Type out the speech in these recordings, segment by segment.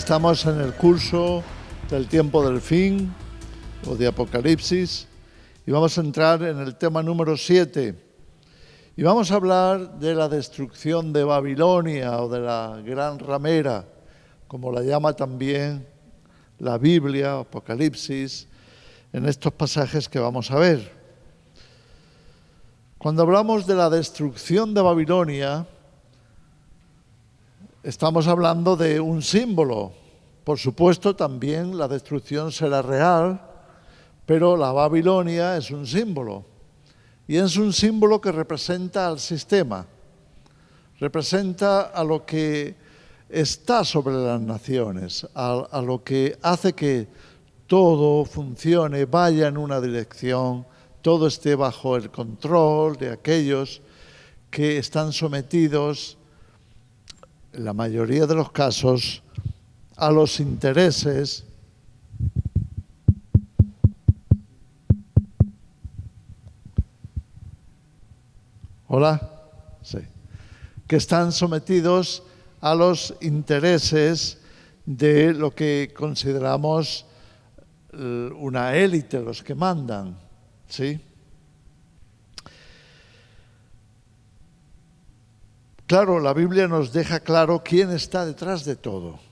Estamos en el curso del tiempo del fin o de Apocalipsis y vamos a entrar en el tema número 7 y vamos a hablar de la destrucción de Babilonia o de la gran ramera, como la llama también la Biblia, Apocalipsis, en estos pasajes que vamos a ver. Cuando hablamos de la destrucción de Babilonia, estamos hablando de un símbolo. Por supuesto, también la destrucción será real, pero la Babilonia es un símbolo. Y es un símbolo que representa al sistema, representa a lo que está sobre las naciones, a lo que hace que todo funcione, vaya en una dirección, todo esté bajo el control de aquellos que están sometidos, en la mayoría de los casos, a los intereses que están sometidos a los intereses de lo que consideramos una élite, los que mandan, ¿sí? Claro, la Biblia nos deja claro quién está detrás de todo.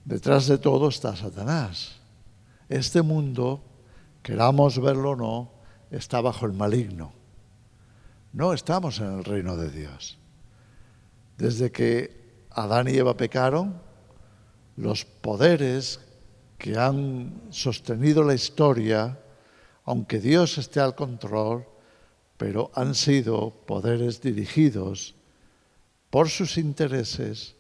Detrás de todo está Satanás. Este mundo, queramos verlo o no, está bajo el maligno. No estamos en el reino de Dios. Desde que Adán y Eva pecaron, los poderes que han sostenido la historia, aunque Dios esté al control, pero han sido poderes dirigidos por sus intereses,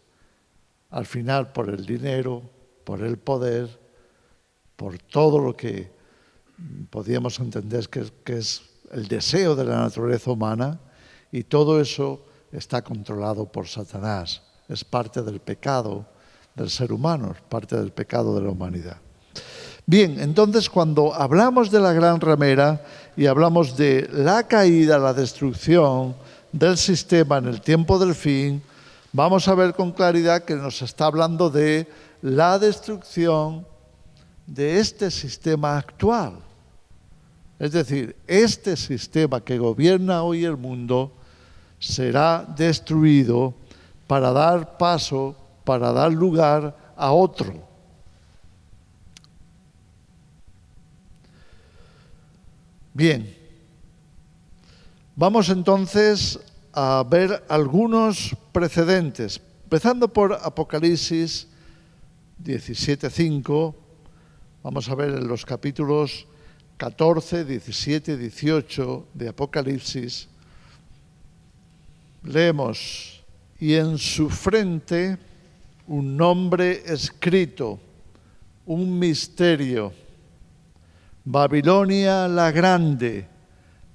al final por el dinero, por el poder, por todo lo que podríamos entender que es el deseo de la naturaleza humana, y todo eso está controlado por Satanás. Es parte del pecado del ser humano, es parte del pecado de la humanidad. Bien, entonces cuando hablamos de la gran ramera y hablamos de la caída, la destrucción del sistema en el tiempo del fin, vamos a ver con claridad que nos está hablando de la destrucción de este sistema actual. Es decir, este sistema que gobierna hoy el mundo será destruido para dar paso, para dar lugar a otro. Bien, vamos entonces a ver algunos precedentes, empezando por Apocalipsis 17:5. Vamos a ver en los capítulos 14, 17 y 18 de Apocalipsis. Leemos: y en su frente un nombre escrito, un misterio: Babilonia la grande,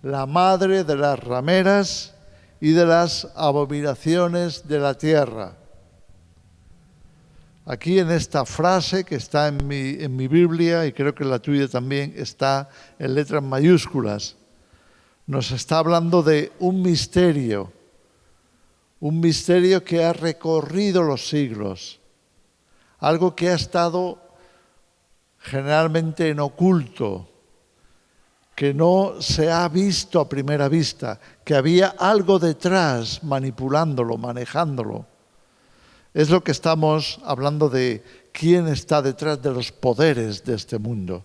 la madre de las rameras y de las abominaciones de la tierra. Aquí en esta frase que está en mi Biblia, y creo que en la tuya también está en letras mayúsculas, nos está hablando de un misterio que ha recorrido los siglos, algo que ha estado generalmente en oculto, que no se ha visto a primera vista, que había algo detrás manipulándolo, manejándolo. Es lo que estamos hablando de quién está detrás de los poderes de este mundo.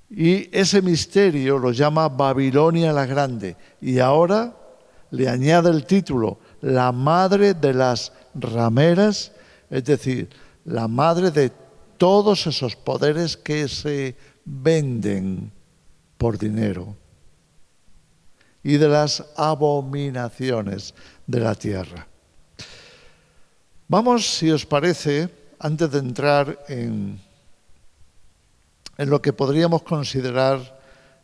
Y ese misterio lo llama Babilonia la Grande. Y ahora le añade el título, la madre de las rameras, es decir, la madre de todos esos poderes que se venden por dinero y de las abominaciones de la tierra. Vamos, si os parece, antes de entrar en lo que podríamos considerar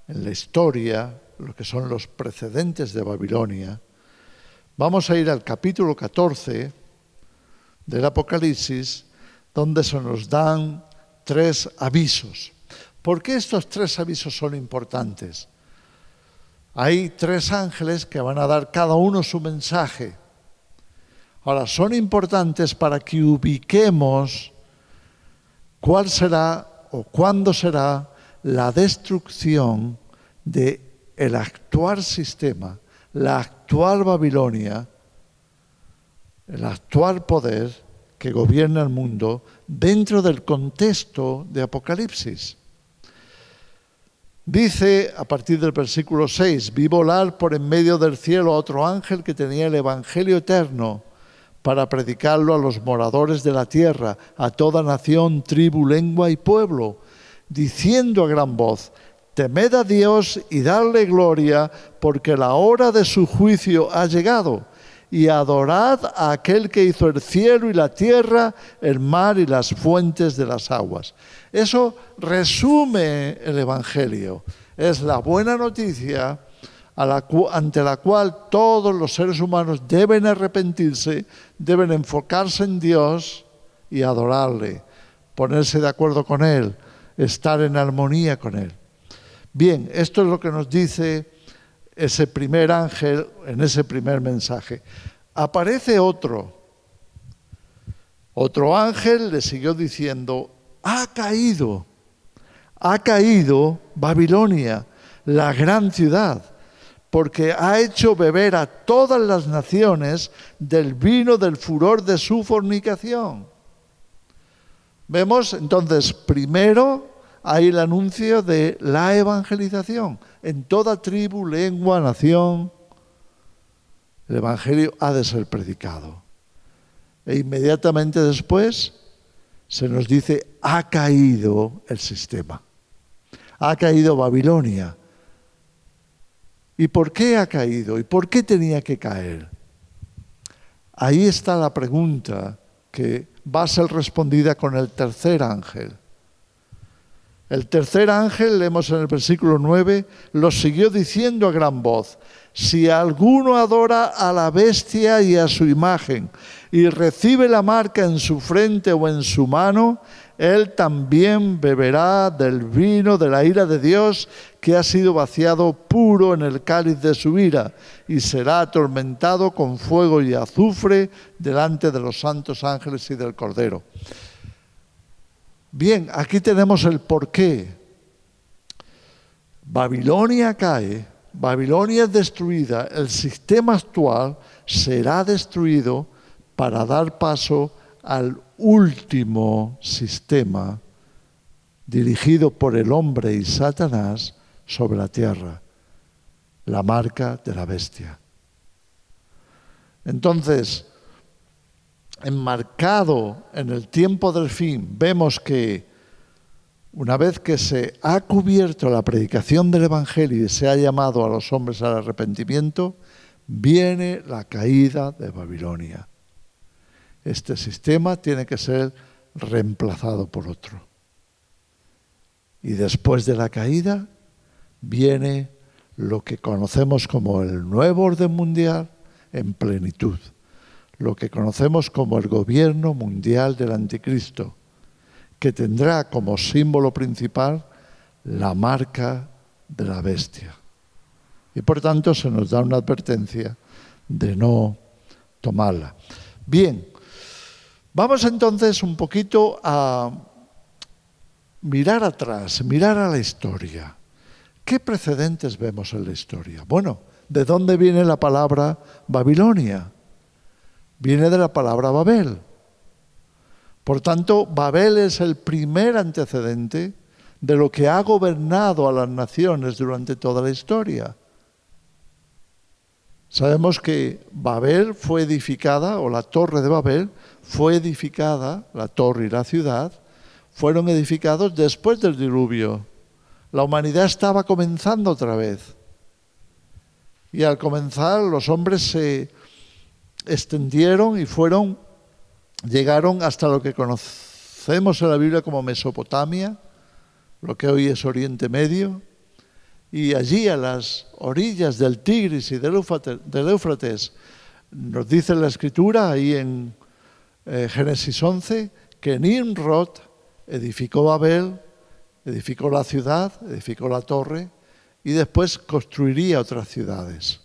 en la historia, lo que son los precedentes de Babilonia, vamos a ir al capítulo 14 del Apocalipsis, donde se nos dan 3 avisos. ¿Por qué estos 3 avisos son importantes? Hay 3 ángeles que van a dar cada uno su mensaje. Ahora, son importantes para que ubiquemos cuál será o cuándo será la destrucción del actual sistema, la actual Babilonia, el actual poder que gobierna el mundo dentro del contexto de Apocalipsis. Dice a partir del versículo 6, vi volar por en medio del cielo a otro ángel que tenía el evangelio eterno para predicarlo a los moradores de la tierra, a toda nación, tribu, lengua y pueblo, diciendo a gran voz, temed a Dios y dadle gloria, porque la hora de su juicio ha llegado, y adorad a aquel que hizo el cielo y la tierra, el mar y las fuentes de las aguas. Eso resume el Evangelio. Es la buena noticia ante la cual todos los seres humanos deben arrepentirse, deben enfocarse en Dios y adorarle, ponerse de acuerdo con Él, estar en armonía con Él. Bien, esto es lo que nos dice ese primer ángel en ese primer mensaje. Aparece otro ángel, le siguió diciendo, ha caído Babilonia, la gran ciudad, porque ha hecho beber a todas las naciones del vino del furor de su fornicación. Vemos entonces primero hay el anuncio de la evangelización. En toda tribu, lengua, nación, el evangelio ha de ser predicado. E inmediatamente después se nos dice, ha caído el sistema. Ha caído Babilonia. ¿Y por qué ha caído? ¿Y por qué tenía que caer? Ahí está la pregunta que va a ser respondida con el tercer ángel. El tercer ángel, leemos en el versículo 9, lo siguió diciendo a gran voz, si alguno adora a la bestia y a su imagen y recibe la marca en su frente o en su mano, él también beberá del vino de la ira de Dios que ha sido vaciado puro en el cáliz de su ira y será atormentado con fuego y azufre delante de los santos ángeles y del Cordero. Bien, aquí tenemos el porqué. Babilonia cae, Babilonia es destruida, el sistema actual será destruido para dar paso al último sistema dirigido por el hombre y Satanás sobre la tierra, la marca de la bestia. Entonces, enmarcado en el tiempo del fin, vemos que una vez que se ha cubierto la predicación del Evangelio y se ha llamado a los hombres al arrepentimiento, viene la caída de Babilonia. Este sistema tiene que ser reemplazado por otro. Y después de la caída viene lo que conocemos como el nuevo orden mundial en plenitud. Lo que conocemos como el gobierno mundial del anticristo, que tendrá como símbolo principal la marca de la bestia. Y por tanto se nos da una advertencia de no tomarla. Bien, vamos entonces un poquito a mirar atrás, mirar a la historia. ¿Qué precedentes vemos en la historia? Bueno, ¿de dónde viene la palabra Babilonia? Viene de la palabra Babel. Por tanto, Babel es el primer antecedente de lo que ha gobernado a las naciones durante toda la historia. Sabemos que Babel fue edificada, o la torre de Babel fue edificada, la torre y la ciudad, fueron edificados después del diluvio. La humanidad estaba comenzando otra vez. Y al comenzar, los hombres se extendieron y llegaron hasta lo que conocemos en la Biblia como Mesopotamia, lo que hoy es Oriente Medio, y allí a las orillas del Tigris y del Éufrates, nos dice la Escritura, ahí en Génesis 11, que Nimrod edificó Babel, edificó la ciudad, edificó la torre, y después construiría otras ciudades.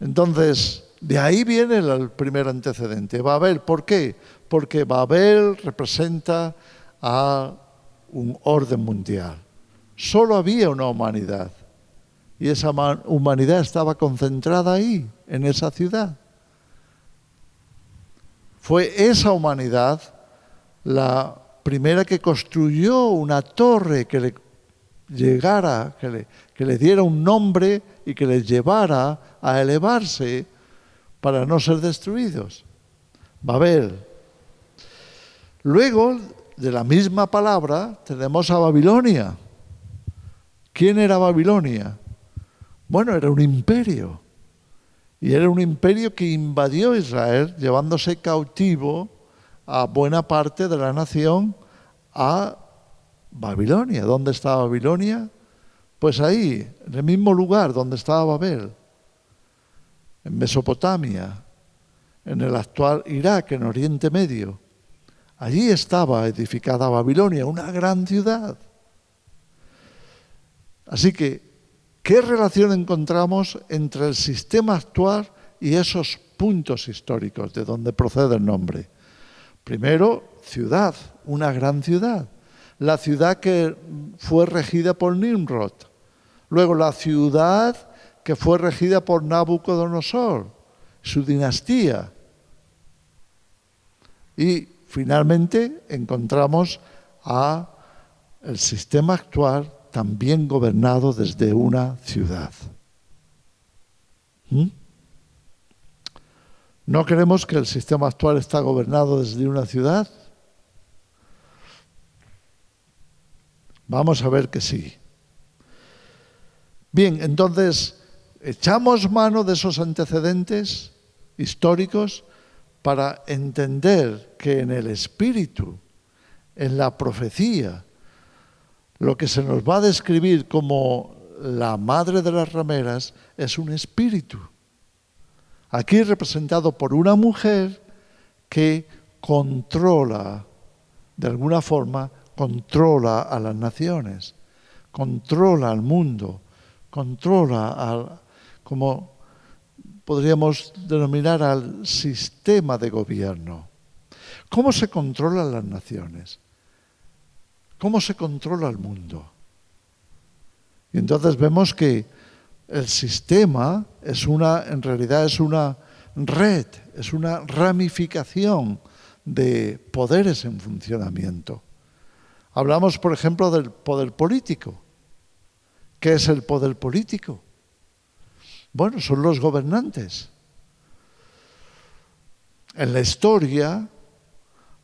Entonces, De ahí viene el primer antecedente, Babel. ¿Por qué? Porque Babel representa a un orden mundial. Solo había una humanidad y esa humanidad estaba concentrada ahí, en esa ciudad. Fue esa humanidad la primera que construyó una torre que le llegara, que le diera un nombre y que les llevara a elevarse para no ser destruidos. Babel. Luego, de la misma palabra, tenemos a Babilonia. ¿Quién era Babilonia? Bueno, era un imperio. Y era un imperio que invadió Israel, llevándose cautivo a buena parte de la nación a Babilonia. ¿Dónde estaba Babilonia? Pues ahí, en el mismo lugar donde estaba Babel, en Mesopotamia, en el actual Irak, en Oriente Medio. Allí estaba edificada Babilonia, una gran ciudad. Así que, ¿qué relación encontramos entre el sistema actual y esos puntos históricos de donde procede el nombre? Primero, ciudad, una gran ciudad. La ciudad que fue regida por Nimrod. Luego, la ciudad que fue regida por Nabucodonosor, su dinastía. Y finalmente encontramos a el sistema actual también gobernado desde una ciudad. ¿No creemos que el sistema actual está gobernado desde una ciudad? Vamos a ver que sí. Bien, entonces, echamos mano de esos antecedentes históricos para entender que en el espíritu, en la profecía, lo que se nos va a describir como la madre de las rameras es un espíritu. Aquí representado por una mujer que controla, de alguna forma, controla a las naciones, controla al mundo, controla como podríamos denominar al sistema de gobierno. ¿Cómo se controlan las naciones? ¿Cómo se controla el mundo? Y entonces vemos que el sistema en realidad es una red, es una ramificación de poderes en funcionamiento. Hablamos, por ejemplo, del poder político. ¿Qué es el poder político? Bueno, son los gobernantes. En la historia,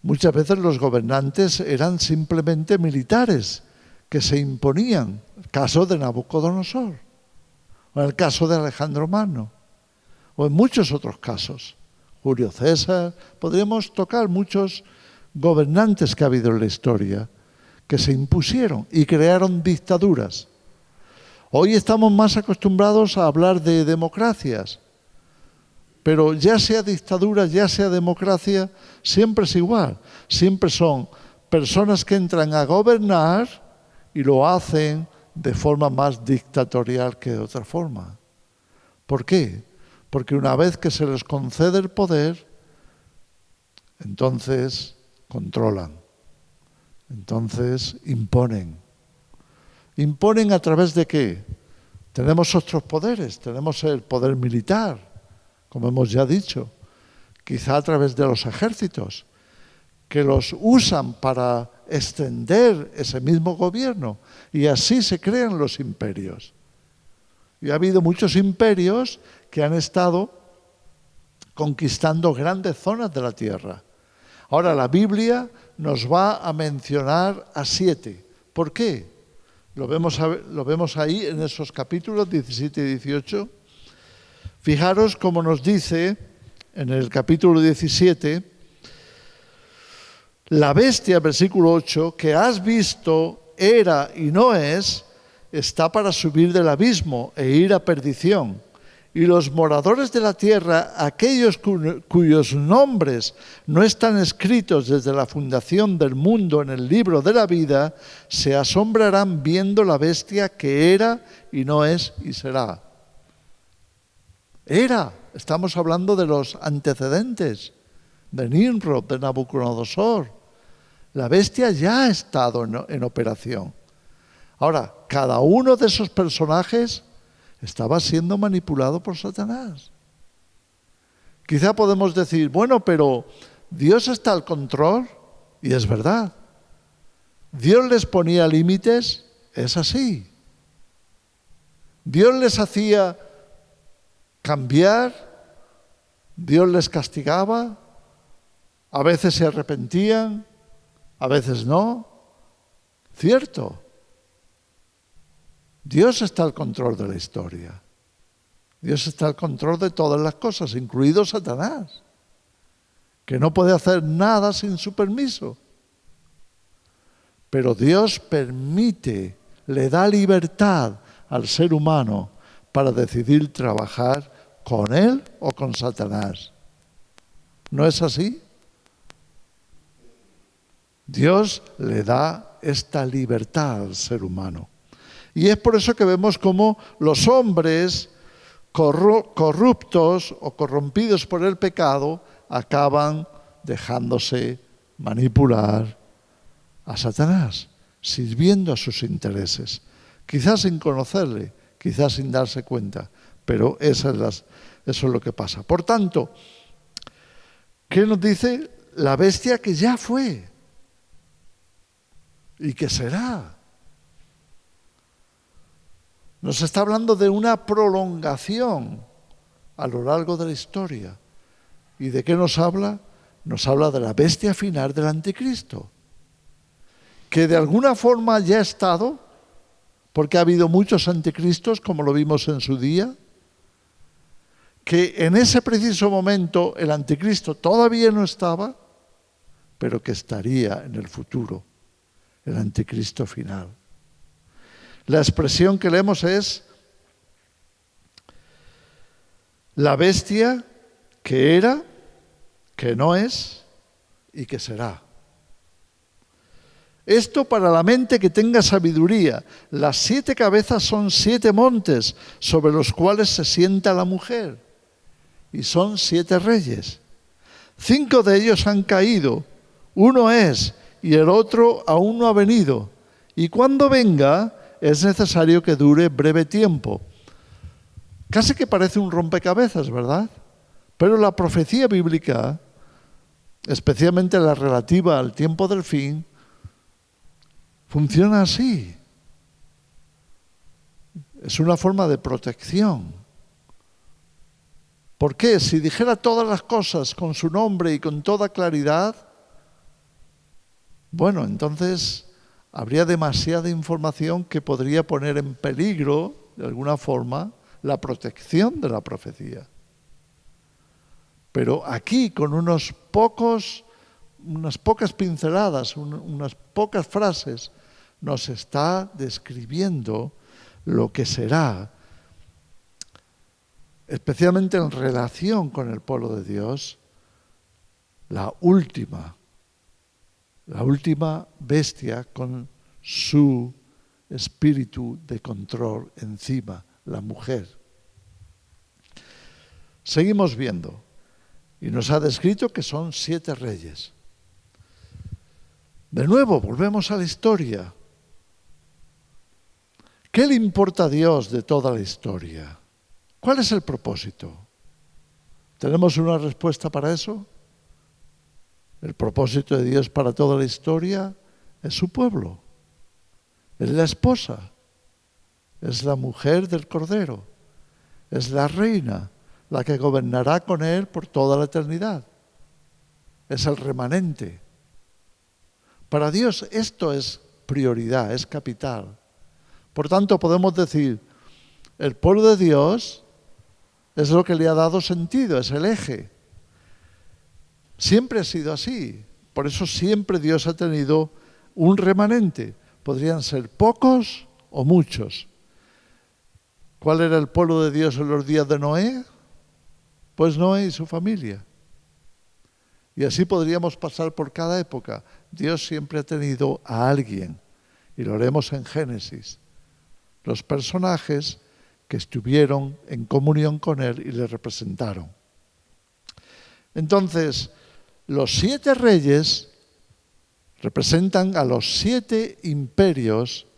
muchas veces los gobernantes eran simplemente militares que se imponían. El caso de Nabucodonosor, o en el caso de Alejandro Magno, o en muchos otros casos. Julio César, podríamos tocar muchos gobernantes que ha habido en la historia que se impusieron y crearon dictaduras. Hoy estamos más acostumbrados a hablar de democracias, pero ya sea dictadura, ya sea democracia, siempre es igual. Siempre son personas que entran a gobernar y lo hacen de forma más dictatorial que de otra forma. ¿Por qué? Porque una vez que se les concede el poder, entonces controlan, entonces imponen. ¿Imponen a través de qué? Tenemos otros poderes, tenemos el poder militar, como hemos ya dicho, quizá a través de los ejércitos, que los usan para extender ese mismo gobierno, y así se crean los imperios. Y ha habido muchos imperios que han estado conquistando grandes zonas de la tierra. Ahora, la Biblia nos va a mencionar a 7. ¿Por qué? Lo vemos ahí en esos capítulos 17 y 18. Fijaros cómo nos dice en el capítulo 17, la bestia, versículo 8, que has visto, era y no es, está para subir del abismo e ir a perdición. Y los moradores de la tierra, aquellos cuyos nombres no están escritos desde la fundación del mundo en el libro de la vida, se asombrarán viendo la bestia que era y no es y será. Era, Estamos hablando de los antecedentes de Nimrod, de Nabucodonosor. La bestia ya ha estado en operación. Ahora, cada uno de esos personajes estaba siendo manipulado por Satanás. Quizá podemos decir, bueno, pero Dios está al control, y es verdad. Dios les ponía límites, es así. Dios les hacía cambiar, Dios les castigaba, a veces se arrepentían, a veces no. Cierto. Dios está al control de la historia. Dios está al control de todas las cosas, incluido Satanás, que no puede hacer nada sin su permiso. Pero Dios permite, le da libertad al ser humano para decidir trabajar con él o con Satanás. ¿No es así? Dios le da esta libertad al ser humano. Y es por eso que vemos cómo los hombres corruptos o corrompidos por el pecado acaban dejándose manipular a Satanás, sirviendo a sus intereses, quizás sin conocerle, quizás sin darse cuenta, pero eso es lo que pasa. Por tanto, ¿qué nos dice? La bestia que ya fue y que será. Nos está hablando de una prolongación a lo largo de la historia. ¿Y de qué nos habla? Nos habla de la bestia final del anticristo, que de alguna forma ya ha estado, porque ha habido muchos anticristos, como lo vimos en su día, que en ese preciso momento el anticristo todavía no estaba, pero que estaría en el futuro, el anticristo final. La expresión que leemos es la bestia que era, que no es y que será. Esto para la mente que tenga sabiduría. Las 7 cabezas son 7 montes sobre los cuales se sienta la mujer. Y son 7 reyes. 5 de ellos han caído. Uno es y el otro aún no ha venido. Y cuando venga es necesario que dure breve tiempo. Casi que parece un rompecabezas, ¿verdad? Pero la profecía bíblica, especialmente la relativa al tiempo del fin, funciona así. Es una forma de protección. ¿Por qué? Si dijera todas las cosas con su nombre y con toda claridad, bueno, entonces habría demasiada información que podría poner en peligro, de alguna forma, la protección de la profecía. Pero aquí, con unas pocas pinceladas, unas pocas frases, nos está describiendo lo que será, especialmente en relación con el pueblo de Dios, la última bestia con su espíritu de control encima, la mujer. Seguimos viendo, y nos ha descrito que son 7 reyes. De nuevo, volvemos a la historia. ¿Qué le importa a Dios de toda la historia? ¿Cuál es el propósito? ¿Tenemos una respuesta para eso? El propósito de Dios para toda la historia es su pueblo. Es la esposa. Es la mujer del Cordero. Es la reina, la que gobernará con él por toda la eternidad. Es el remanente. Para Dios esto es prioridad, es capital. Por tanto, podemos decir, el pueblo de Dios es lo que le ha dado sentido, es el eje. Siempre ha sido así. Por eso siempre Dios ha tenido un remanente. Podrían ser pocos o muchos. ¿Cuál era el pueblo de Dios en los días de Noé? Pues Noé y su familia. Y así podríamos pasar por cada época. Dios siempre ha tenido a alguien. Y lo haremos en Génesis. Los personajes que estuvieron en comunión con él y le representaron. Entonces, los 7 reyes representan a los 7 imperios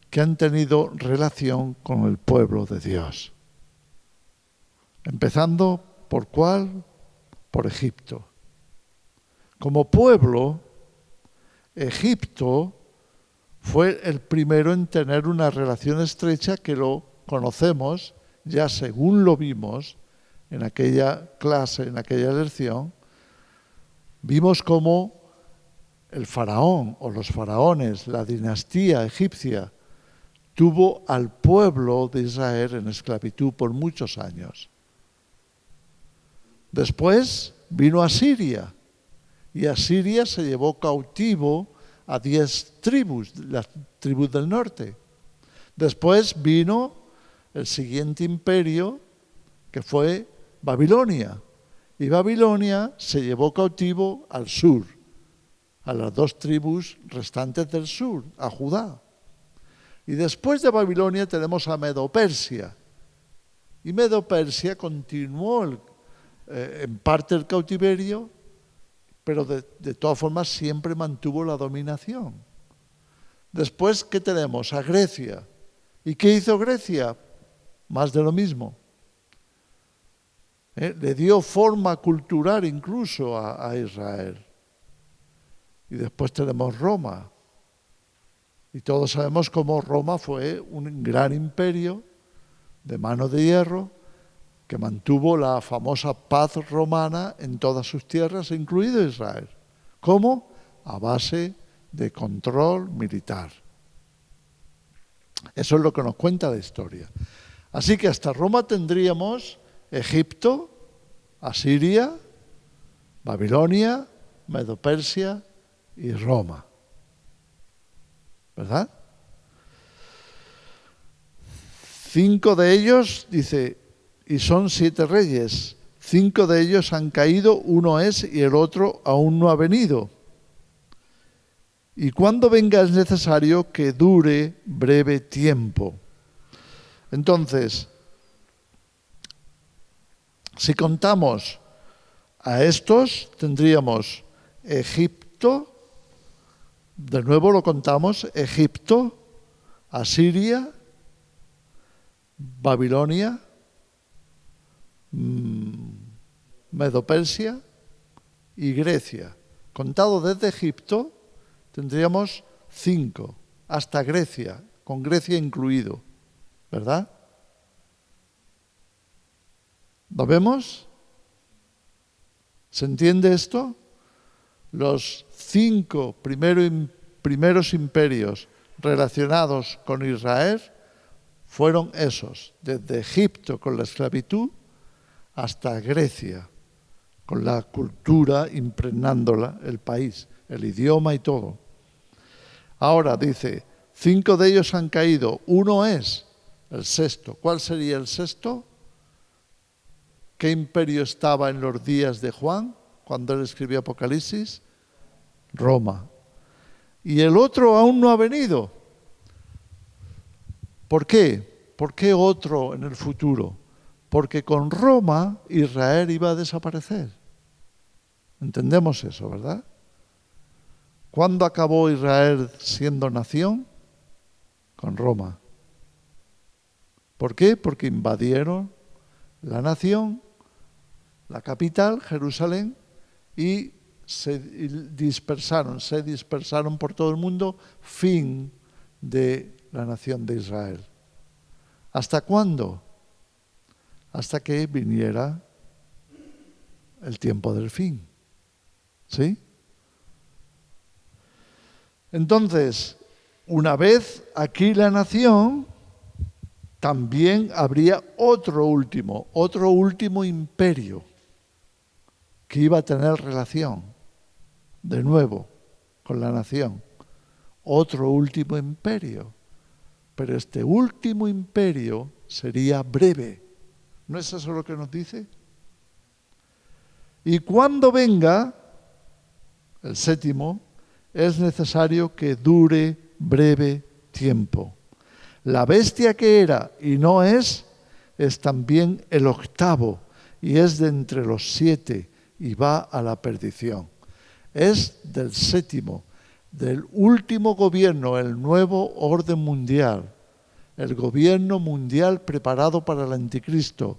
que han tenido relación con el pueblo de Dios. Empezando por ¿cuál? Por Egipto. Como pueblo, Egipto fue el primero en tener una relación estrecha, que lo conocemos ya según lo vimos en aquella clase, en aquella lección. Vimos cómo el faraón o los faraones, la dinastía egipcia, tuvo al pueblo de Israel en esclavitud por muchos años. Después vino Asiria, y Asiria se llevó cautivo a 10 tribus, las tribus del norte. Después vino el siguiente imperio, que fue Babilonia, y Babilonia se llevó cautivo al sur, a las 2 tribus restantes del sur, a Judá. Y después de Babilonia tenemos a Medo-Persia, y Medo-Persia continuó en parte el cautiverio, pero de todas formas siempre mantuvo la dominación. Después, ¿qué tenemos? A Grecia. ¿Y qué hizo Grecia? Más de lo mismo. Le dio forma cultural incluso a Israel. Y después tenemos Roma. Y todos sabemos cómo Roma fue un gran imperio de mano de hierro que mantuvo la famosa paz romana en todas sus tierras, incluido Israel. ¿Cómo? A base de control militar. Eso es lo que nos cuenta la historia. Así que hasta Roma tendríamos Egipto, Asiria, Babilonia, Medo-Persia y Roma. ¿Verdad? 5 de ellos, dice, y son 7 reyes. 5 de ellos han caído, uno es y el otro aún no ha venido. Y cuando venga es necesario que dure breve tiempo. Entonces, si contamos a estos, tendríamos Egipto, de nuevo lo contamos, Egipto, Asiria, Babilonia, Medo-Persia y Grecia. Contado desde Egipto, tendríamos 5, hasta Grecia, con Grecia incluido, ¿verdad? ¿Lo vemos? ¿Se entiende esto? Los 5 primeros imperios relacionados con Israel fueron esos, desde Egipto con la esclavitud hasta Grecia, con la cultura impregnándola, el país, el idioma y todo. Ahora dice, 5 de ellos han caído, uno es el 6º. ¿Cuál sería el 6º? ¿Qué imperio estaba en los días de Juan, cuando él escribió Apocalipsis? Roma. Y el otro aún no ha venido. ¿Por qué? ¿Por qué otro en el futuro? Porque con Roma Israel iba a desaparecer. Entendemos eso, ¿verdad? ¿Cuándo acabó Israel siendo nación? Con Roma. ¿Por qué? Porque invadieron la nación, la capital, Jerusalén, y se dispersaron por todo el mundo, fin de la nación de Israel. ¿Hasta cuándo? Hasta que viniera el tiempo del fin. ¿Sí? Entonces, una vez aquí la nación, también habría otro último imperio que iba a tener relación de nuevo con la nación. Otro último imperio. Pero este último imperio sería breve. ¿No es eso lo que nos dice? Y cuando venga el 7º, es necesario que dure breve tiempo. La bestia que era y no es, es también el octavo y es de entre los 7 y va a la perdición. Es del séptimo, del último gobierno, el nuevo orden mundial, el gobierno mundial preparado para el anticristo.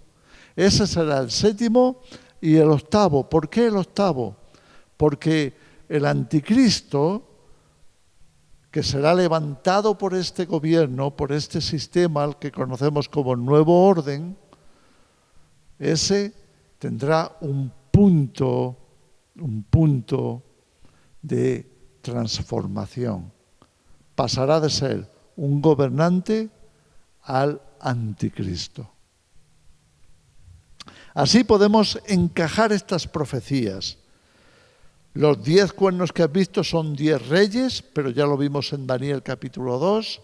Ese será el séptimo y el octavo. ¿Por qué el octavo? Porque el anticristo, que será levantado por este gobierno, por este sistema al que conocemos como el nuevo orden, ese tendrá un punto de transformación. Pasará de ser un gobernante al anticristo. Así podemos encajar estas profecías. Los 10 cuernos que has visto son 10 reyes, pero ya lo vimos en Daniel capítulo 2,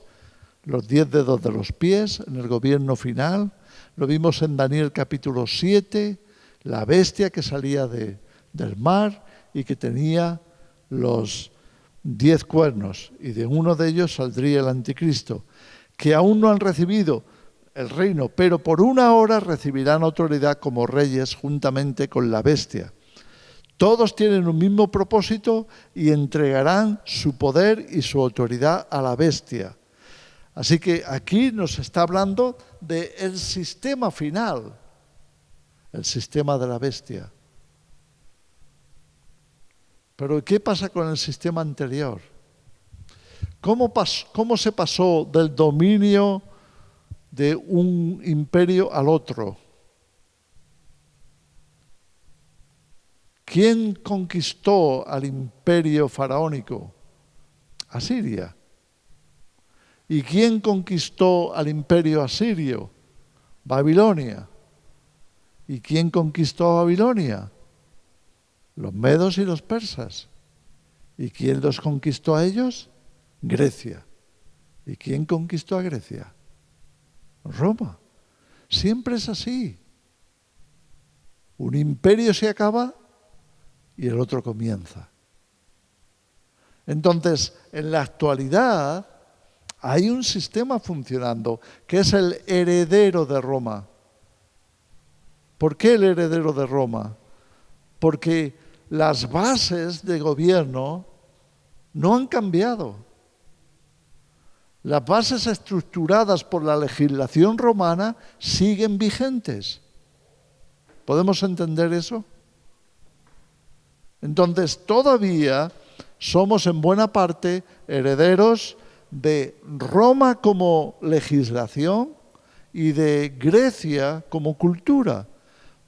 los 10 dedos de los pies en el gobierno final. Lo vimos en Daniel capítulo 7, la bestia que salía del mar y que tenía los 10 cuernos, y de uno de ellos saldría el anticristo, que aún no han recibido el reino, pero por una hora recibirán autoridad como reyes juntamente con la bestia. Todos tienen un mismo propósito y entregarán su poder y su autoridad a la bestia. Así que aquí nos está hablando del sistema final, el sistema de la bestia. Pero ¿qué pasa con el sistema anterior? ¿Cómo se pasó del dominio de un imperio al otro? ¿Quién conquistó al imperio faraónico? Asiria. ¿Y quién conquistó al imperio asirio? Babilonia. ¿Y quién conquistó a Babilonia? Los medos y los persas. ¿Y quién los conquistó a ellos? Grecia. ¿Y quién conquistó a Grecia? Roma. Siempre es así. Un imperio se acaba y el otro comienza. Entonces, en la actualidad hay un sistema funcionando que es el heredero de Roma. ¿Por qué el heredero de Roma? Porque las bases de gobierno no han cambiado. Las bases estructuradas por la legislación romana siguen vigentes. ¿Podemos entender eso? Entonces, todavía somos en buena parte herederos de Roma como legislación y de Grecia como cultura,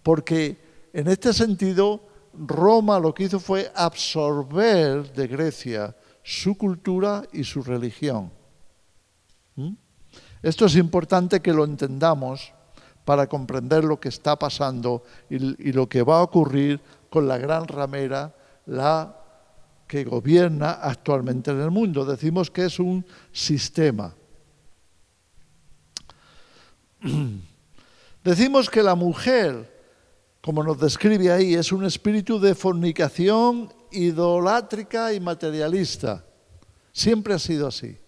porque en este sentido Roma lo que hizo fue absorber de Grecia su cultura y su religión. Esto es importante que lo entendamos para comprender lo que está pasando y lo que va a ocurrir con la gran ramera, la que gobierna actualmente en el mundo. Decimos que es un sistema. Decimos que la mujer, como nos describe ahí, es un espíritu de fornicación idolátrica y materialista. Siempre ha sido así.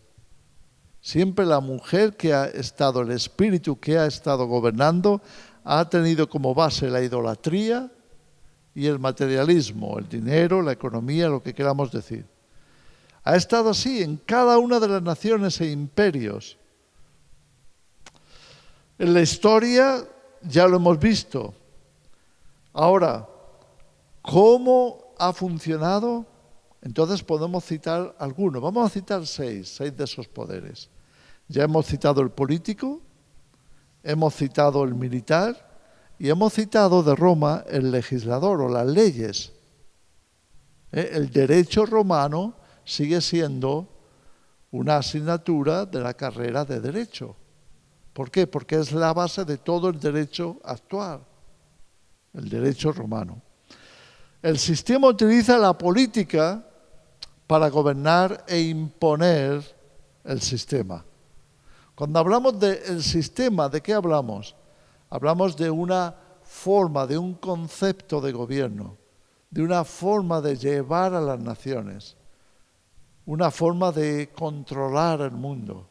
Siempre la mujer que ha estado, el espíritu que ha estado gobernando, ha tenido como base la idolatría y el materialismo, el dinero, la economía, lo que queramos decir. Ha estado así en cada una de las naciones e imperios. En la historia ya lo hemos visto. Ahora, ¿cómo ha funcionado? Entonces podemos citar algunos. Vamos a citar seis de esos poderes. Ya hemos citado el político, hemos citado el militar y hemos citado de Roma el legislador o las leyes. El derecho romano sigue siendo una asignatura de la carrera de derecho. ¿Por qué? Porque es la base de todo el derecho actual, el derecho romano. El sistema utiliza la política para gobernar e imponer el sistema. Cuando hablamos del sistema, ¿de qué hablamos? Hablamos de una forma, de un concepto de gobierno, de una forma de llevar a las naciones, una forma de controlar el mundo.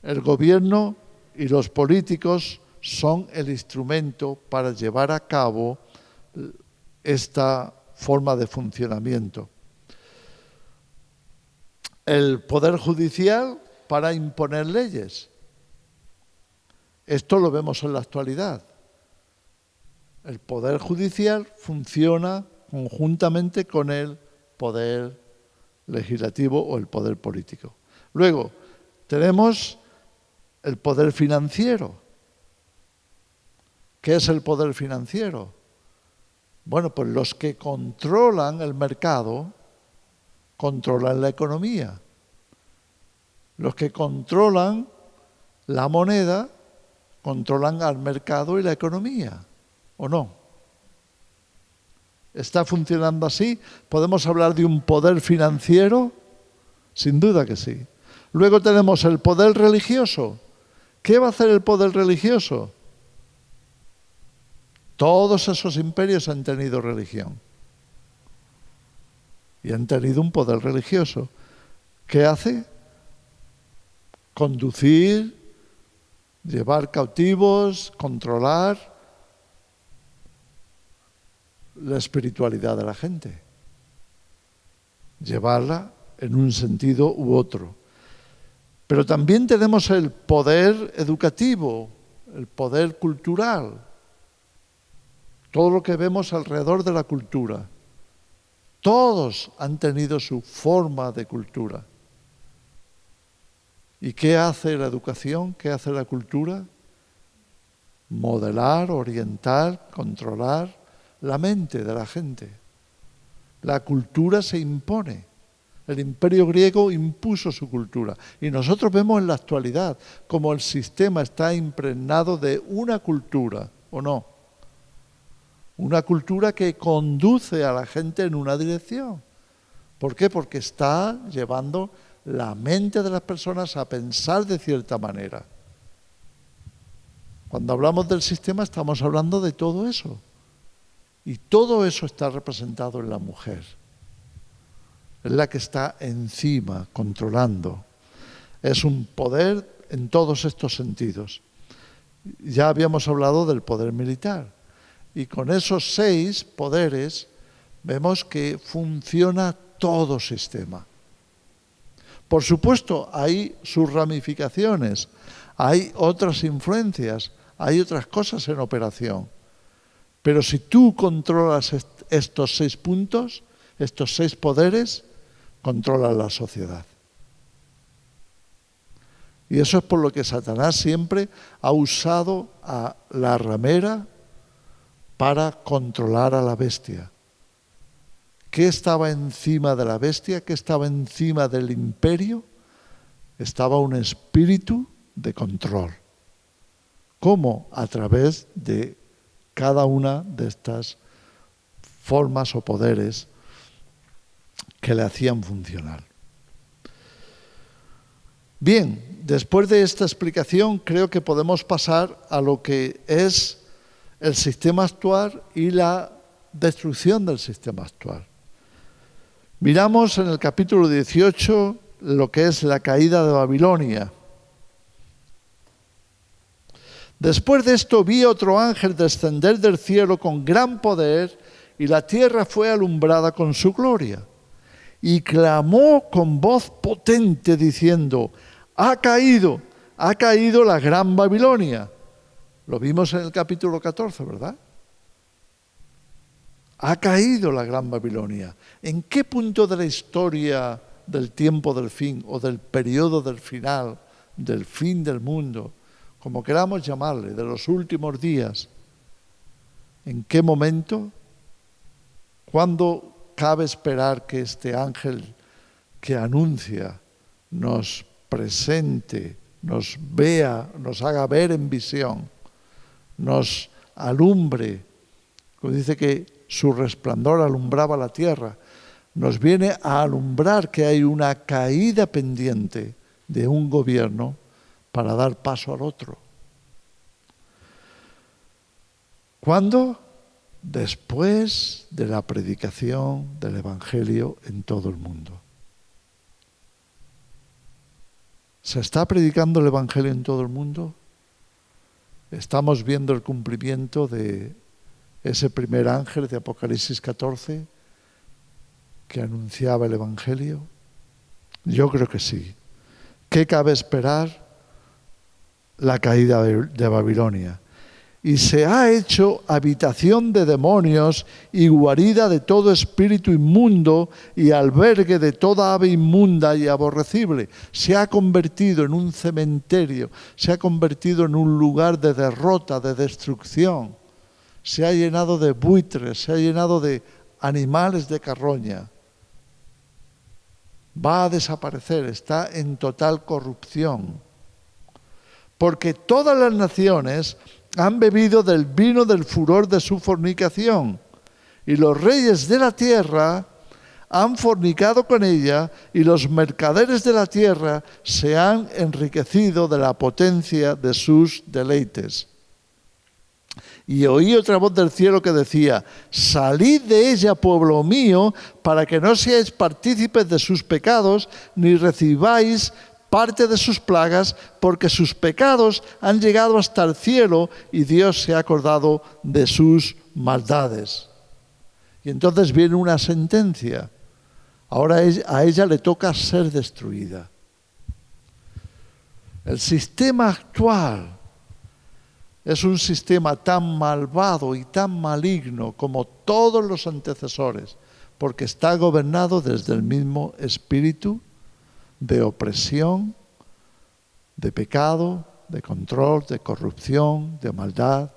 El gobierno y los políticos son el instrumento para llevar a cabo esta forma de funcionamiento. El Poder Judicial para imponer leyes. Esto lo vemos en la actualidad. El Poder Judicial funciona conjuntamente con el Poder Legislativo o el Poder Político. Luego, tenemos el Poder Financiero. ¿Qué es el Poder Financiero? Bueno, pues los que controlan el mercado controlan la economía. Los que controlan la moneda controlan al mercado y la economía, ¿o no? ¿Está funcionando así? ¿Podemos hablar de un poder financiero? Sin duda que sí. Luego tenemos el poder religioso. ¿Qué va a hacer el poder religioso? Todos esos imperios han tenido religión. Y han tenido un poder religioso. ¿Qué hace? Conducir, llevar cautivos, controlar la espiritualidad de la gente. Llevarla en un sentido u otro. Pero también tenemos el poder educativo, el poder cultural. Todo lo que vemos alrededor de la cultura. Todos han tenido su forma de cultura. ¿Y qué hace la educación? ¿Qué hace la cultura? Modelar, orientar, controlar la mente de la gente. La cultura se impone. El Imperio griego impuso su cultura. Y nosotros vemos en la actualidad cómo el sistema está impregnado de una cultura, ¿o no? Una cultura que conduce a la gente en una dirección. ¿Por qué? Porque está llevando la mente de las personas a pensar de cierta manera. Cuando hablamos del sistema estamos hablando de todo eso. Y todo eso está representado en la mujer. Es la que está encima, controlando. Es un poder en todos estos sentidos. Ya habíamos hablado del poder militar. Y con esos 6 poderes vemos que funciona todo sistema. Por supuesto, hay sus ramificaciones, hay otras influencias, hay otras cosas en operación. Pero si tú controlas estos 6 puntos, estos 6 poderes, controlas la sociedad. Y eso es por lo que Satanás siempre ha usado a la ramera para controlar a la bestia. ¿Qué estaba encima de la bestia? ¿Qué estaba encima del imperio? Estaba un espíritu de control. ¿Cómo? A través de cada una de estas formas o poderes que le hacían funcionar. Bien, después de esta explicación creo que podemos pasar a lo que es el sistema actual y la destrucción del sistema actual. Miramos en el capítulo 18 lo que es la caída de Babilonia. Después de esto vi otro ángel descender del cielo con gran poder y la tierra fue alumbrada con su gloria. Y clamó con voz potente diciendo, ha caído la gran Babilonia. Lo vimos en el capítulo 14, ¿verdad? Ha caído la gran Babilonia. ¿En qué punto de la historia del tiempo del fin o del periodo del final, del fin del mundo, como queramos llamarle, de los últimos días, en qué momento, cuándo cabe esperar que este ángel que anuncia nos presente, nos vea, nos haga ver en visión, nos alumbre, como dice que su resplandor alumbraba la tierra, nos viene a alumbrar que hay una caída pendiente de un gobierno para dar paso al otro. ¿Cuándo? Después de la predicación del Evangelio en todo el mundo. ¿Se está predicando el Evangelio en todo el mundo? Estamos viendo el cumplimiento de ese primer ángel de Apocalipsis 14 que anunciaba el Evangelio. Yo creo que sí. ¿Qué cabe esperar? La caída de Babilonia. Y se ha hecho habitación de demonios y guarida de todo espíritu inmundo y albergue de toda ave inmunda y aborrecible. Se ha convertido en un cementerio, se ha convertido en un lugar de derrota, de destrucción. Se ha llenado de buitres, se ha llenado de animales de carroña. Va a desaparecer, está en total corrupción. Porque todas las naciones han bebido del vino del furor de su fornicación, y los reyes de la tierra han fornicado con ella, y los mercaderes de la tierra se han enriquecido de la potencia de sus deleites. Y oí otra voz del cielo que decía: salid de ella, pueblo mío, para que no seáis partícipes de sus pecados, ni recibáis parte de sus plagas, porque sus pecados han llegado hasta el cielo y Dios se ha acordado de sus maldades. Y entonces viene una sentencia. Ahora a ella le toca ser destruida. El sistema actual es un sistema tan malvado y tan maligno como todos los antecesores, porque está gobernado desde el mismo espíritu de opresión, de pecado, de control, de corrupción, de maldad.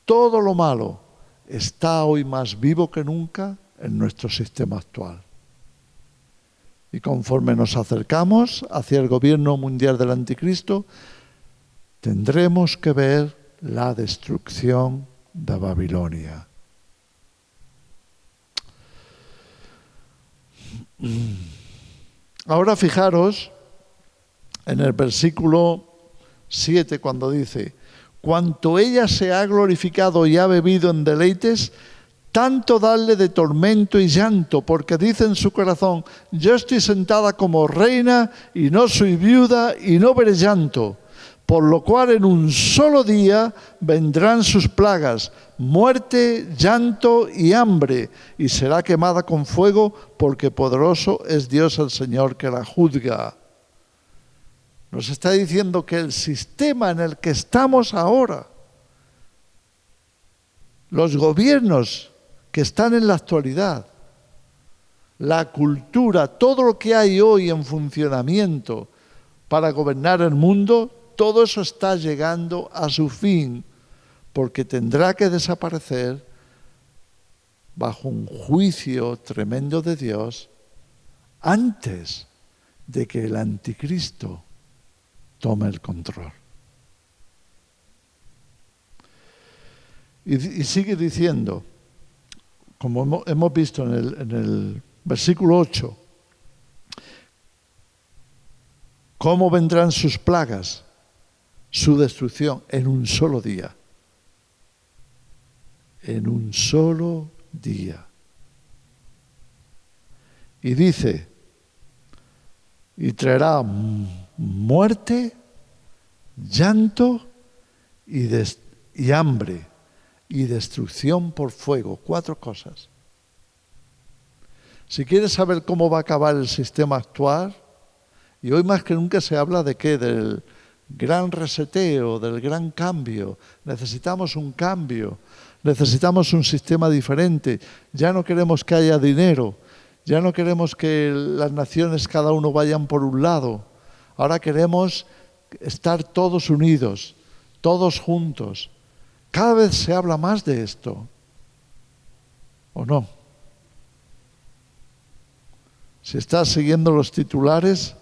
Todo lo malo está hoy más vivo que nunca en nuestro sistema actual. Y conforme nos acercamos hacia el gobierno mundial del anticristo, tendremos que ver la destrucción de Babilonia. Ahora fijaros en el versículo 7 cuando dice: cuanto ella se ha glorificado y ha bebido en deleites, tanto darle de tormento y llanto, porque dice en su corazón: yo estoy sentada como reina y no soy viuda y no veré llanto. Por lo cual en un solo día vendrán sus plagas, muerte, llanto y hambre, y será quemada con fuego, porque poderoso es Dios el Señor que la juzga. Nos está diciendo que el sistema en el que estamos ahora, los gobiernos que están en la actualidad, la cultura, todo lo que hay hoy en funcionamiento para gobernar el mundo, todo eso está llegando a su fin, porque tendrá que desaparecer bajo un juicio tremendo de Dios antes de que el anticristo tome el control. Y sigue diciendo, como hemos visto en el versículo 8, ¿cómo vendrán sus plagas? Su destrucción en un solo día. En un solo día. Y dice, y traerá muerte, llanto y hambre y destrucción por fuego. 4 cosas. Si quieres saber cómo va a acabar el sistema actual, y hoy más que nunca se habla de qué, del gran reseteo, del gran cambio. Necesitamos un cambio, necesitamos un sistema diferente. Ya no queremos que haya dinero, ya no queremos que las naciones cada uno vayan por un lado. Ahora queremos estar todos unidos, todos juntos. Cada vez se habla más de esto, ¿o no? Si estás siguiendo los titulares,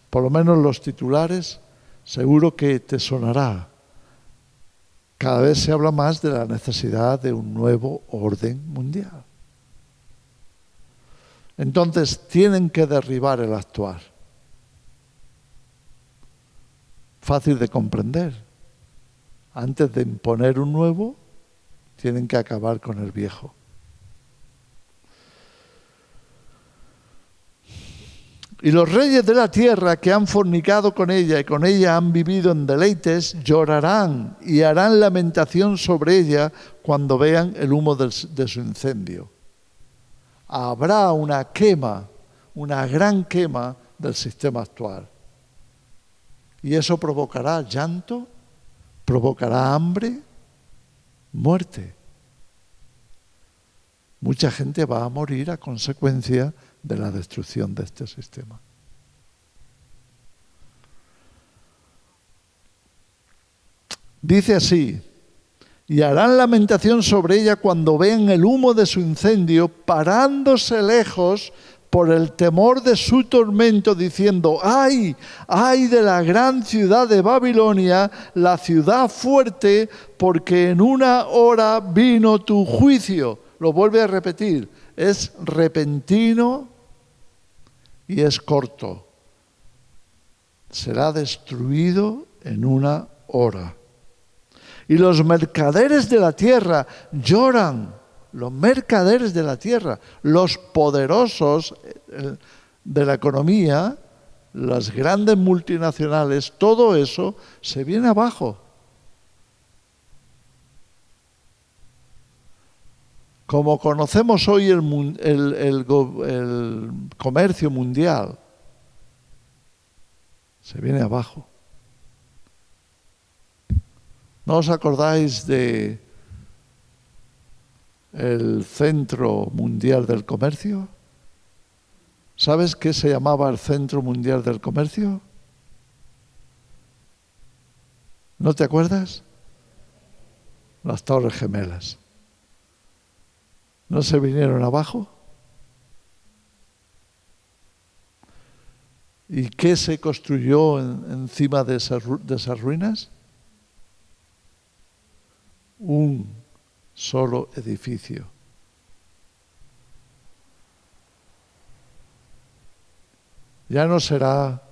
por lo menos los titulares, seguro que te sonará. Cada vez se habla más de la necesidad de un nuevo orden mundial. Entonces, tienen que derribar el actual. Fácil de comprender. Antes de imponer un nuevo, tienen que acabar con el viejo. Y los reyes de la tierra que han fornicado con ella y con ella han vivido en deleites, llorarán y harán lamentación sobre ella cuando vean el humo de su incendio. Habrá una quema, una gran quema del sistema actual. Y eso provocará llanto, provocará hambre, muerte. Mucha gente va a morir a consecuencia de la destrucción de este sistema. Dice así: y harán lamentación sobre ella cuando vean el humo de su incendio, parándose lejos por el temor de su tormento, diciendo: ¡ay, ay de la gran ciudad de Babilonia, la ciudad fuerte, porque en una hora vino tu juicio! Lo vuelve a repetir, es repentino y es corto. Será destruido en una hora. Y los mercaderes de la tierra lloran. Los mercaderes de la tierra, los poderosos de la economía, las grandes multinacionales, todo eso se viene abajo. Como conocemos hoy el comercio mundial, se viene abajo. ¿No os acordáis de el Centro Mundial del Comercio? ¿Sabes qué se llamaba el Centro Mundial del Comercio? ¿No te acuerdas? Las Torres Gemelas. ¿No se vinieron abajo? ¿Y qué se construyó encima de esas ruinas? Un solo edificio. Ya no será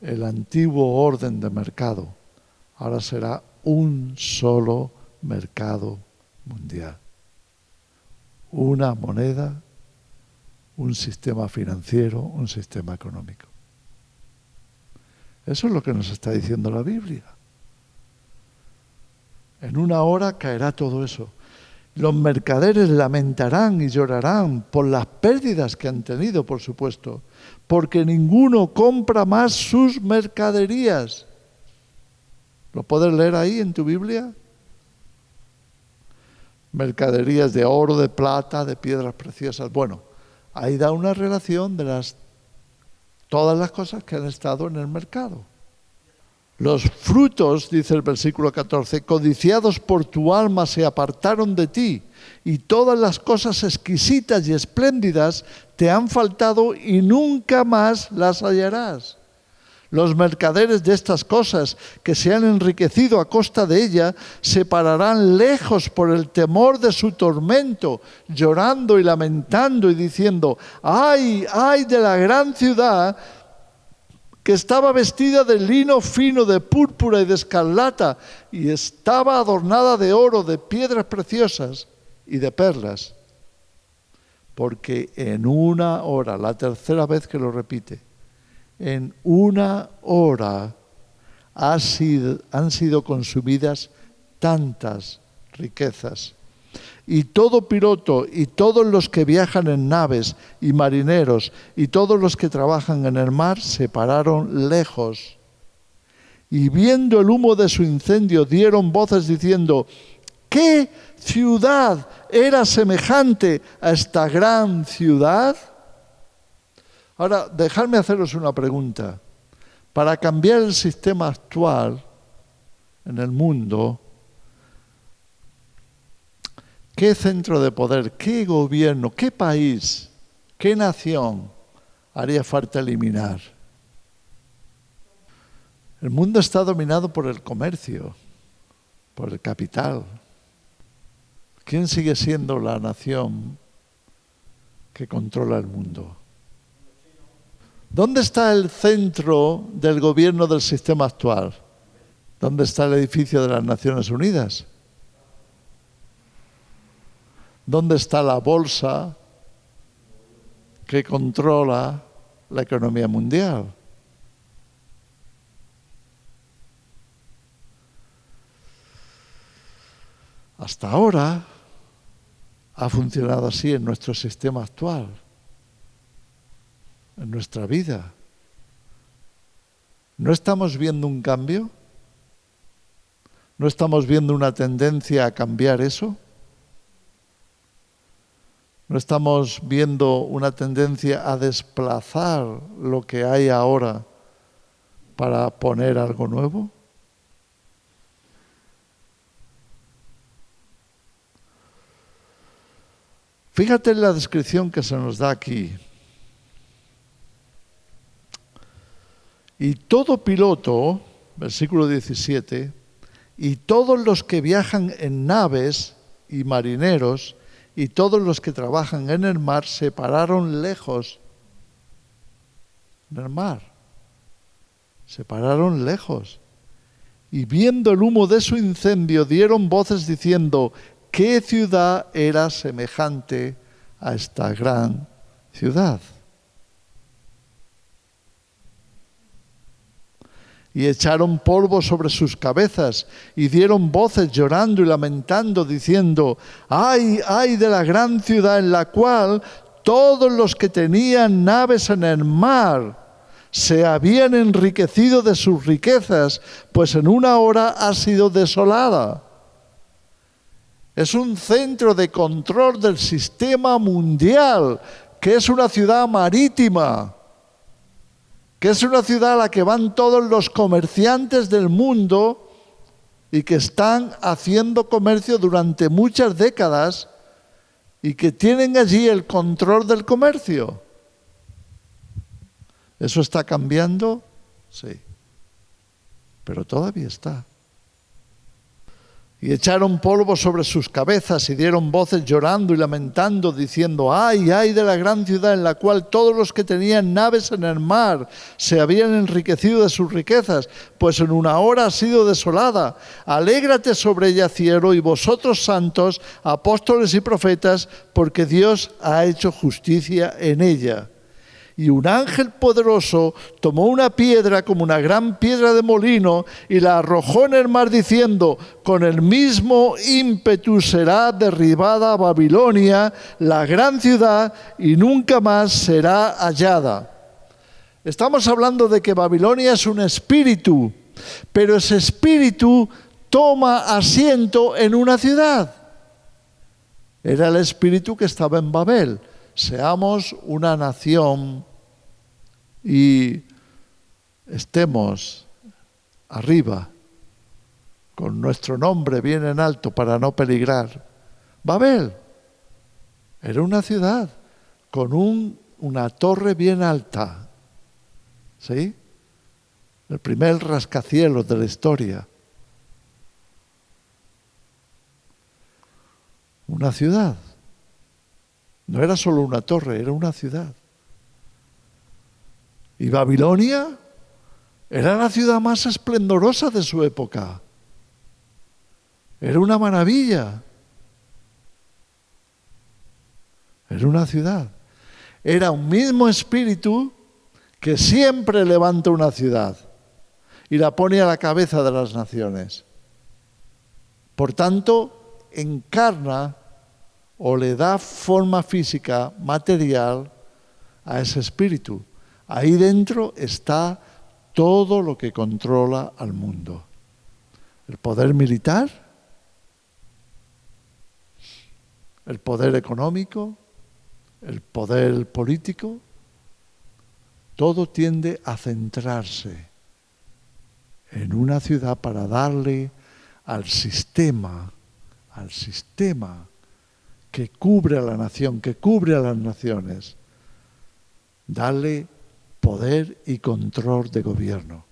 el antiguo orden de mercado, ahora será un solo mercado mundial. Una moneda, un sistema financiero, un sistema económico. Eso es lo que nos está diciendo la Biblia. En una hora caerá todo eso. Los mercaderes lamentarán y llorarán por las pérdidas que han tenido, por supuesto, porque ninguno compra más sus mercaderías. ¿Lo puedes leer ahí en tu Biblia? Mercaderías de oro, de plata, de piedras preciosas. Bueno, ahí da una relación de todas las cosas que han estado en el mercado. Los frutos, dice el versículo 14, codiciados por tu alma se apartaron de ti, y todas las cosas exquisitas y espléndidas te han faltado y nunca más las hallarás. Los mercaderes de estas cosas que se han enriquecido a costa de ella se pararán lejos por el temor de su tormento, llorando y lamentando y diciendo: ¡ay, ay de la gran ciudad que estaba vestida de lino fino, de púrpura y de escarlata, y estaba adornada de oro, de piedras preciosas y de perlas! Porque en una hora, la tercera vez que lo repite, en una hora han sido consumidas tantas riquezas. Y todo piloto y todos los que viajan en naves y marineros y todos los que trabajan en el mar se pararon lejos. Y viendo el humo de su incendio dieron voces diciendo: ¿qué ciudad era semejante a esta gran ciudad? Ahora, dejadme haceros una pregunta. Para cambiar el sistema actual en el mundo, ¿qué centro de poder, qué gobierno, qué país, qué nación haría falta eliminar? El mundo está dominado por el comercio, por el capital. ¿Quién sigue siendo la nación que controla el mundo? ¿Dónde está el centro del gobierno del sistema actual? ¿Dónde está el edificio de las Naciones Unidas? ¿Dónde está la bolsa que controla la economía mundial. Hasta ahora ha funcionado así en nuestro sistema actual, en nuestra vida. ¿No estamos viendo un cambio? ¿No estamos viendo una tendencia a cambiar eso? ¿No estamos viendo una tendencia a desplazar lo que hay ahora para poner algo nuevo? Fíjate en la descripción que se nos da aquí. Y todo piloto, versículo 17, y todos los que viajan en naves y marineros, y todos los que trabajan en el mar se pararon lejos del mar. Se pararon lejos. Y viendo el humo de su incendio, dieron voces diciendo: ¿qué ciudad era semejante a esta gran ciudad? Y echaron polvo sobre sus cabezas y dieron voces llorando y lamentando, diciendo: ¡ay, ay de la gran ciudad en la cual todos los que tenían naves en el mar se habían enriquecido de sus riquezas, pues en una hora ha sido desolada! Es un centro de control del sistema mundial, que es una ciudad marítima, que es una ciudad a la que van todos los comerciantes del mundo y que están haciendo comercio durante muchas décadas y que tienen allí el control del comercio. ¿Eso está cambiando? Sí, pero todavía está. Y echaron polvo sobre sus cabezas y dieron voces llorando y lamentando, diciendo: ¡ay, ay de la gran ciudad en la cual todos los que tenían naves en el mar se habían enriquecido de sus riquezas, pues en una hora ha sido desolada! Alégrate sobre ella, cielo, y vosotros santos, apóstoles y profetas, porque Dios ha hecho justicia en ella. Y un ángel poderoso tomó una piedra como una gran piedra de molino y la arrojó en el mar diciendo: con el mismo ímpetu será derribada Babilonia, la gran ciudad, y nunca más será hallada. Estamos hablando de que Babilonia es un espíritu, pero ese espíritu toma asiento en una ciudad. Era el espíritu que estaba en Babel. Seamos una nación y estemos arriba, con nuestro nombre bien en alto para no peligrar. Babel era una ciudad con una torre bien alta, ¿sí? El primer rascacielos de la historia. Una ciudad. No era solo una torre, era una ciudad. Y Babilonia era la ciudad más esplendorosa de su época. Era una maravilla. Era una ciudad. Era un mismo espíritu que siempre levanta una ciudad y la pone a la cabeza de las naciones. Por tanto, encarna o le da forma física, material, a ese espíritu. Ahí dentro está todo lo que controla al mundo. El poder militar, el poder económico, el poder político, todo tiende a centrarse en una ciudad para darle al sistema que cubre a la nación, que cubre a las naciones, darle poder y control de gobierno.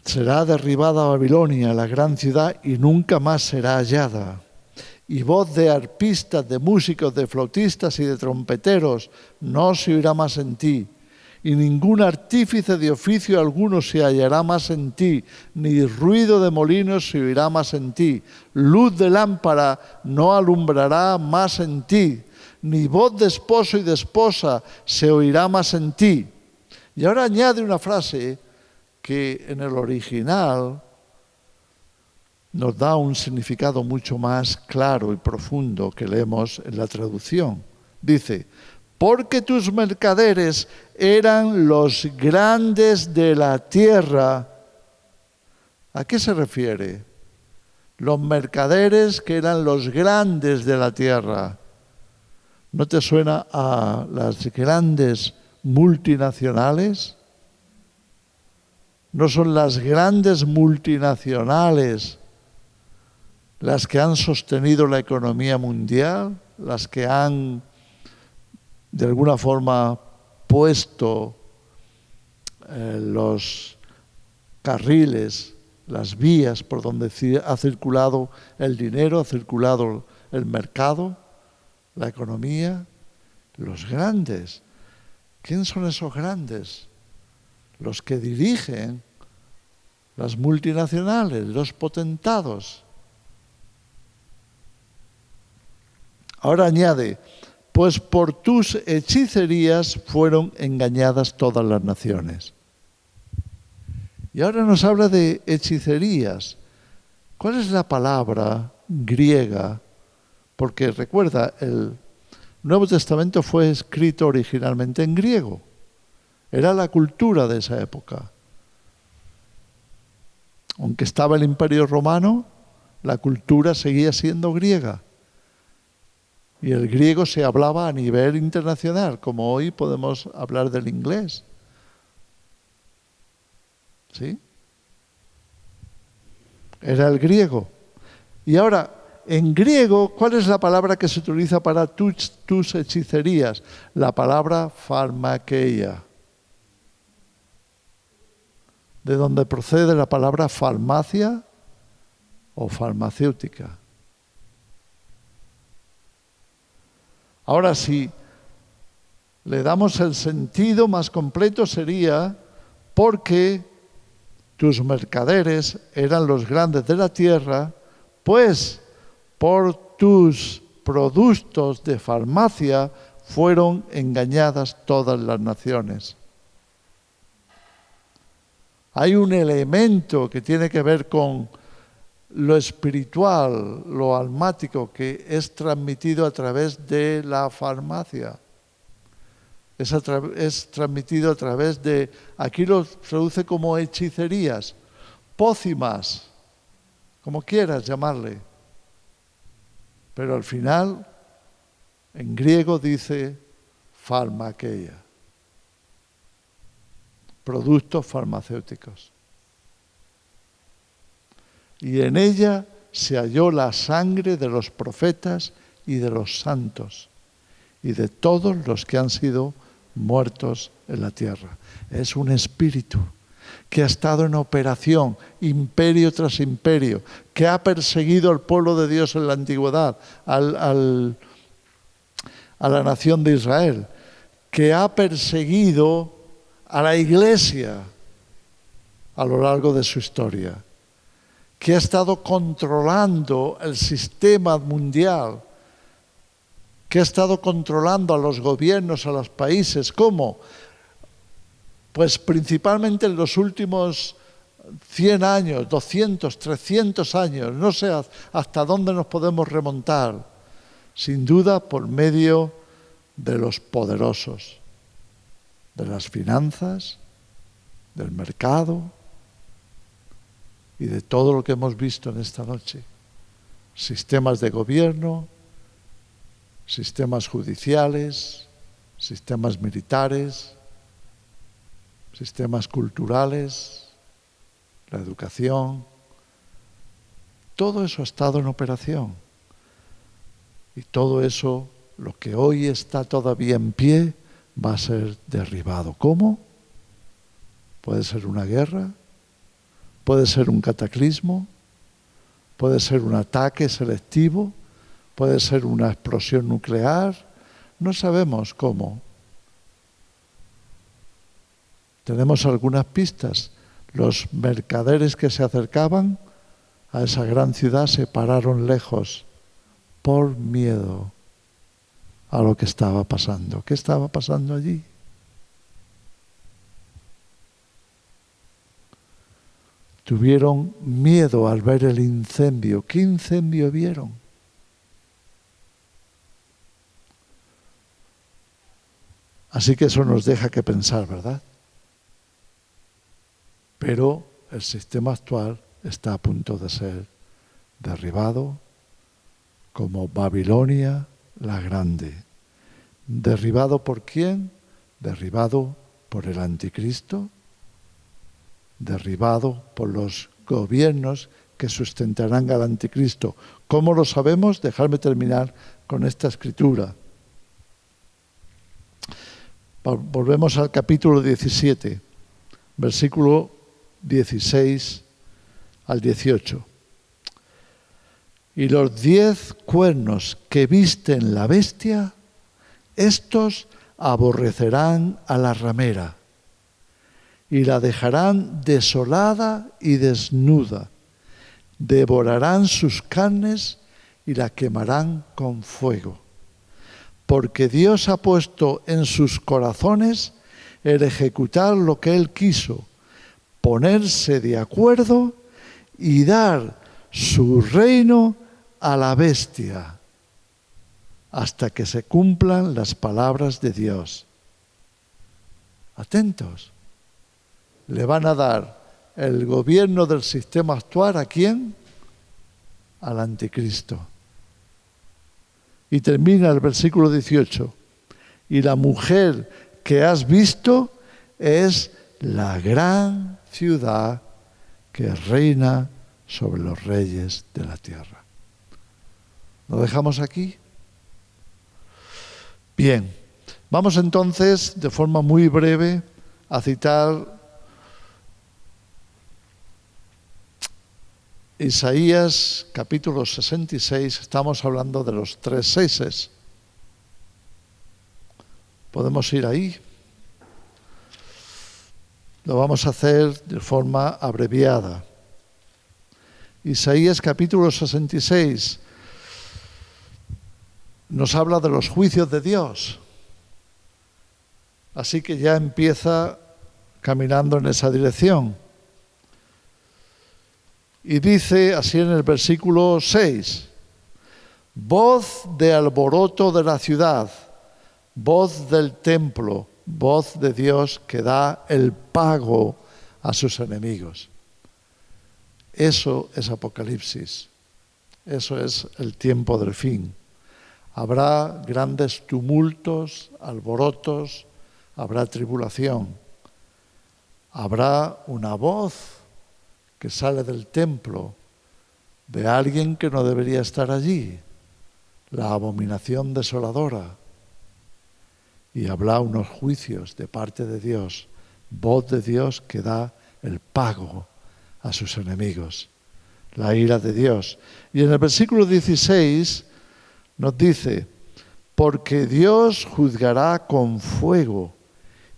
Será derribada Babilonia, la gran ciudad, y nunca más será hallada. Y voz de arpistas, de músicos, de flautistas y de trompeteros no se oirá más en ti. Y ningún artífice de oficio alguno se hallará más en ti, ni ruido de molinos se oirá más en ti. Luz de lámpara no alumbrará más en ti, ni voz de esposo y de esposa se oirá más en ti. Y ahora añade una frase que en el original nos da un significado mucho más claro y profundo que leemos en la traducción. Dice, porque tus mercaderes eran los grandes de la tierra. ¿A qué se refiere? Los mercaderes que eran los grandes de la tierra. ¿No te suena a las grandes multinacionales? ¿No son las grandes multinacionales las que han sostenido la economía mundial? Las que han, de alguna forma, puesto los carriles, las vías por donde ha circulado el dinero, ha circulado el mercado, la economía, los grandes. ¿Quién son esos grandes? Los que dirigen las multinacionales, los potentados. Ahora añade, pues por tus hechicerías fueron engañadas todas las naciones. Y ahora nos habla de hechicerías. ¿Cuál es la palabra griega? Porque recuerda, el Nuevo Testamento fue escrito originalmente en griego. Era la cultura de esa época. Aunque estaba el Imperio Romano, la cultura seguía siendo griega. Y el griego se hablaba a nivel internacional, como hoy podemos hablar del inglés. ¿Sí? Era el griego. Y ahora, en griego, ¿cuál es la palabra que se utiliza para tus hechicerías? La palabra pharmakeia. De donde procede la palabra farmacia o farmacéutica. Ahora, si le damos el sentido más completo, sería porque tus mercaderes eran los grandes de la tierra, pues por tus productos de farmacia fueron engañadas todas las naciones. Hay un elemento que tiene que ver con lo espiritual, lo almático, que es transmitido a través de la farmacia. Es transmitido a través de, aquí lo traduce como hechicerías, pócimas, como quieras llamarle. Pero al final, en griego dice pharmakeia, productos farmacéuticos. Y en ella se halló la sangre de los profetas y de los santos y de todos los que han sido muertos en la tierra. Es un espíritu que ha estado en operación, imperio tras imperio, que ha perseguido al pueblo de Dios en la antigüedad, a la nación de Israel, que ha perseguido a la iglesia a lo largo de su historia, que ha estado controlando el sistema mundial, que ha estado controlando a los gobiernos, a los países. ¿Cómo? Pues principalmente en los últimos 100 años, 200, 300 años, no sé hasta dónde nos podemos remontar, sin duda por medio de los poderosos, de las finanzas, del mercado y de todo lo que hemos visto en esta noche. Sistemas de gobierno, sistemas judiciales, sistemas militares, sistemas culturales, la educación. Todo eso ha estado en operación. Y todo eso, lo que hoy está todavía en pie, va a ser derribado. ¿Cómo? Puede ser una guerra, puede ser un cataclismo, puede ser un ataque selectivo, puede ser una explosión nuclear, no sabemos cómo. Tenemos algunas pistas. Los mercaderes que se acercaban a esa gran ciudad se pararon lejos por miedo a lo que estaba pasando. ¿Qué estaba pasando allí? Tuvieron miedo al ver el incendio. ¿Qué incendio vieron? Así que eso nos deja que pensar, ¿verdad? Pero el sistema actual está a punto de ser derribado como Babilonia la Grande. ¿Derribado por quién? Derribado por el anticristo, derribado por los gobiernos que sustentarán al anticristo. ¿Cómo lo sabemos? Dejadme terminar con esta escritura. Volvemos al capítulo 17, versículo 16 al 18. Y los 10 cuernos que visten la bestia, estos aborrecerán a la ramera y la dejarán desolada y desnuda. Devorarán sus carnes y la quemarán con fuego. Porque Dios ha puesto en sus corazones el ejecutar lo que Él quiso, ponerse de acuerdo y dar su reino a la bestia, hasta que se cumplan las palabras de Dios. Atentos. Le van a dar el gobierno del sistema actual ¿a quién? Al anticristo. Y termina el versículo 18. Y la mujer que has visto es la gran ciudad que reina sobre los reyes de la tierra. ¿Lo dejamos aquí? Bien, vamos entonces de forma muy breve a citar Isaías capítulo 66, estamos hablando de los 3 seises. Podemos ir ahí. Lo vamos a hacer de forma abreviada. Isaías capítulo 66 nos habla de los juicios de Dios. Así que ya empieza caminando en esa dirección. Y dice así en el versículo 6, voz de alboroto de la ciudad, voz del templo, voz de Dios que da el pago a sus enemigos. Eso es Apocalipsis, eso es el tiempo del fin. Habrá grandes tumultos, alborotos, habrá tribulación, habrá una voz que sale del templo de alguien que no debería estar allí, la abominación desoladora. Y habrá unos juicios de parte de Dios, voz de Dios que da el pago a sus enemigos, la ira de Dios. Y en el versículo 16 nos dice, porque Dios juzgará con fuego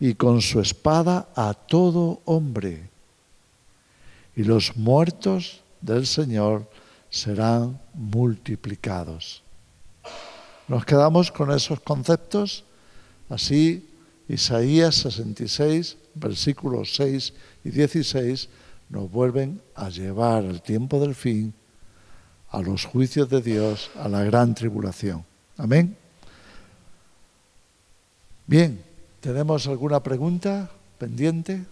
y con su espada a todo hombre, y los muertos del Señor serán multiplicados. Nos quedamos con esos conceptos. Así, Isaías 66, versículos 6 y 16, nos vuelven a llevar al tiempo del fin, a los juicios de Dios, a la gran tribulación. Amén. Bien, ¿tenemos alguna pregunta pendiente?